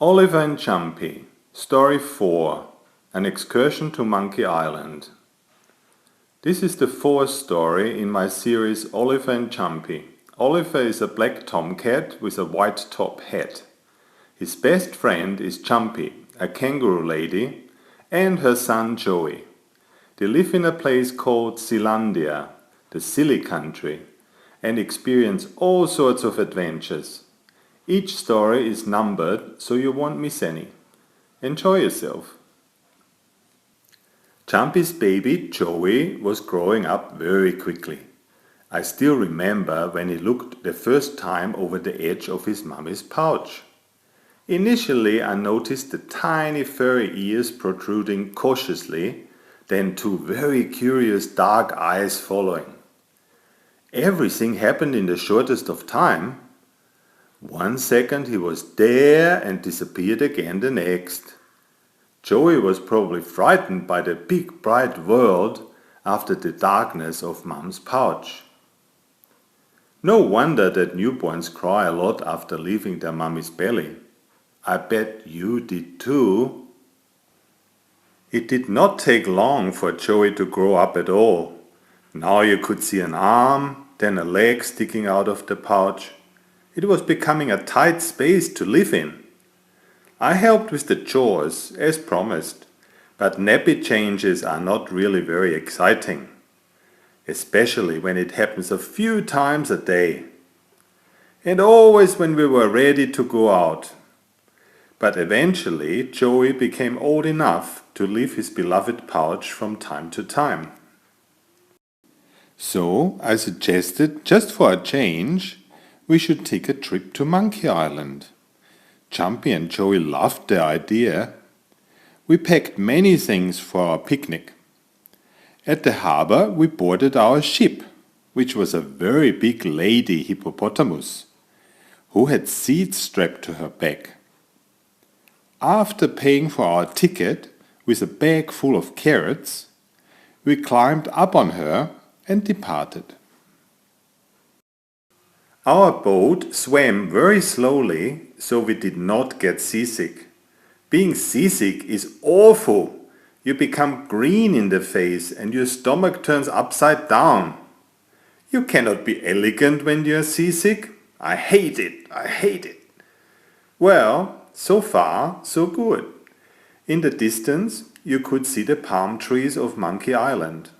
Oliver and Jumpy, Story 4, An Excursion to Monkey Island. This is the fourth story in my series Oliver and Jumpy. Oliver is a black tomcat with a white top hat. His best friend is Jumpy, a kangaroo lady, and her son Joey. They live in a place called Zealandia, the silly country, and experience all sorts of adventures. Each story is numbered so you won't miss any. Enjoy yourself. Jumpy's baby Joey was growing up very quickly. I still remember when he looked the first time over the edge of his mummy's pouch. Initially I noticed the tiny furry ears protruding cautiously, then two very curious dark eyes following. Everything happened in the shortest of time. 1 second he was there and disappeared again the next. Joey was probably frightened by the big bright world after the darkness of Mum's pouch. No wonder that newborns cry a lot after leaving their mummy's belly. I bet you did too. It did not take long for Joey to grow up at all. Now you could see an arm, then a leg sticking out of the pouch. It was becoming a tight space to live in. I helped with the chores, as promised, but nappy changes are not really very exciting, especially when it happens a few times a day. And always when we were ready to go out. But eventually Joey became old enough to leave his beloved pouch from time to time. So I suggested, just for a change, we should take a trip to Monkey Island. Jumpy and Joey loved the idea. We packed many things for our picnic. At the harbor we boarded our ship, which was a very big lady hippopotamus, who had seats strapped to her back. After paying for our ticket with a bag full of carrots, we climbed up on her and departed. Our boat swam very slowly, so we did not get seasick. Being seasick is awful. You become green in the face and your stomach turns upside down. You cannot be elegant when you are seasick. I hate it. Well, so far, so good. In the distance, you could see the palm trees of Monkey Island.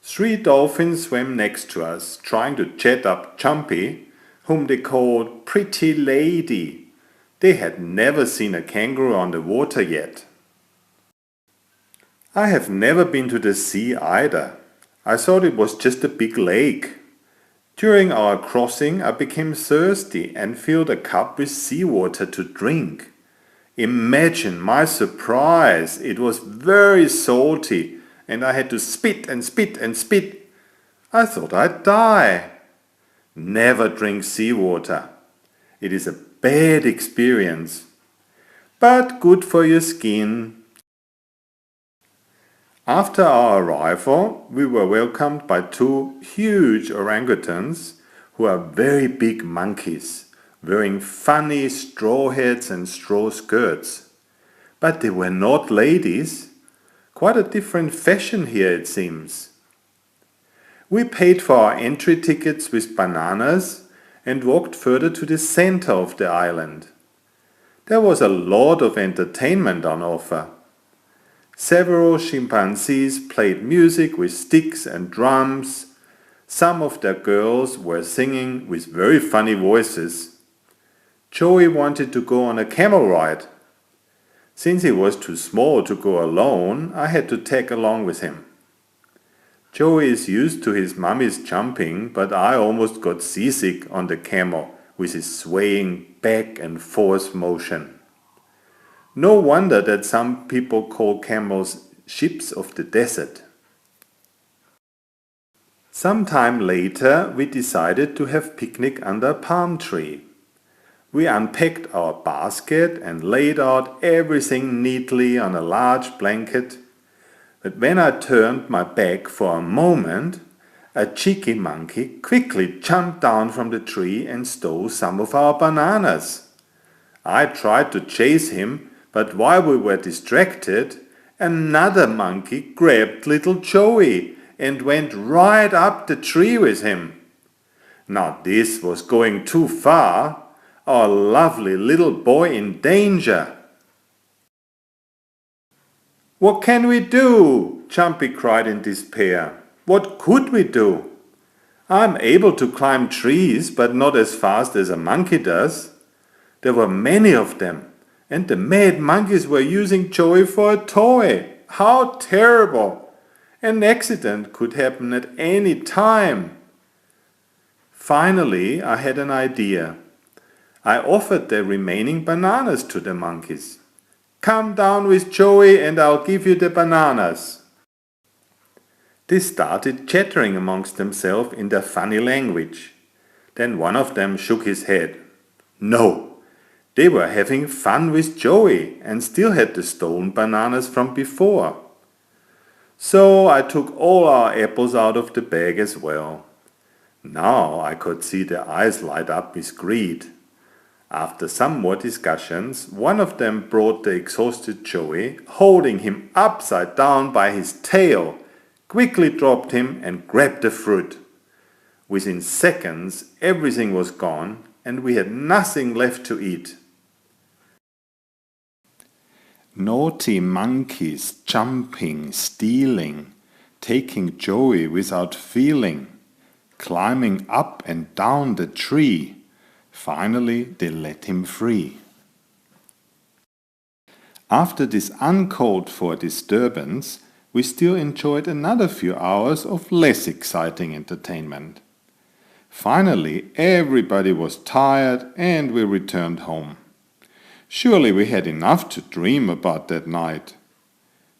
3 dolphins swam next to us, trying to chat up Jumpy, whom they called Pretty Lady. They had never seen a kangaroo on the water yet. I have never been to the sea either. I thought it was just a big lake. During our crossing I became thirsty and filled a cup with seawater to drink. Imagine my surprise! It was very salty and I had to spit and spit and spit. I thought I'd die. Never drink seawater. It is a bad experience, but good for your skin. After our arrival, we were welcomed by 2 huge orangutans who are very big monkeys, wearing funny straw hats and straw skirts. But they were not ladies. Quite a different fashion here, it seems. We paid for our entry tickets with bananas and walked further to the center of the island. There was a lot of entertainment on offer. Several chimpanzees played music with sticks and drums. Some of their girls were singing with very funny voices. Joey wanted to go on a camel ride. Since he was too small to go alone, I had to tag along with him. Joey is used to his mummy's jumping, but I almost got seasick on the camel with his swaying back and forth motion. No wonder that some people call camels ships of the desert. Sometime later we decided to have picnic under a palm tree. We unpacked our basket and laid out everything neatly on a large blanket. But when I turned my back for a moment, a cheeky monkey quickly jumped down from the tree and stole some of our bananas. I tried to chase him, but while we were distracted, another monkey grabbed little Joey and went right up the tree with him. Now this was going too far. Our lovely little boy in danger. "What can we do?" Jumpy cried in despair. "What could we do? I'm able to climb trees, but not as fast as a monkey does. There were many of them, and the mad monkeys were using Joey for a toy. How terrible! An accident could happen at any time." Finally, I had an idea. I offered the remaining bananas to the monkeys. "Come down with Joey and I'll give you the bananas." They started chattering amongst themselves in their funny language. Then one of them shook his head. No, they were having fun with Joey and still had the stolen bananas from before. So I took all our apples out of the bag as well. Now I could see their eyes light up with greed. After some more discussions, one of them brought the exhausted Joey, holding him upside down by his tail, quickly dropped him and grabbed the fruit. Within seconds, everything was gone and we had nothing left to eat. Naughty monkeys jumping, stealing, taking Joey without feeling, climbing up and down the tree. Finally, they let him free. After this uncalled for disturbance, we still enjoyed another few hours of less exciting entertainment. Finally, everybody was tired and we returned home. Surely we had enough to dream about that night.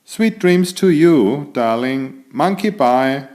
Sweet dreams to you, darling. Monkey bye.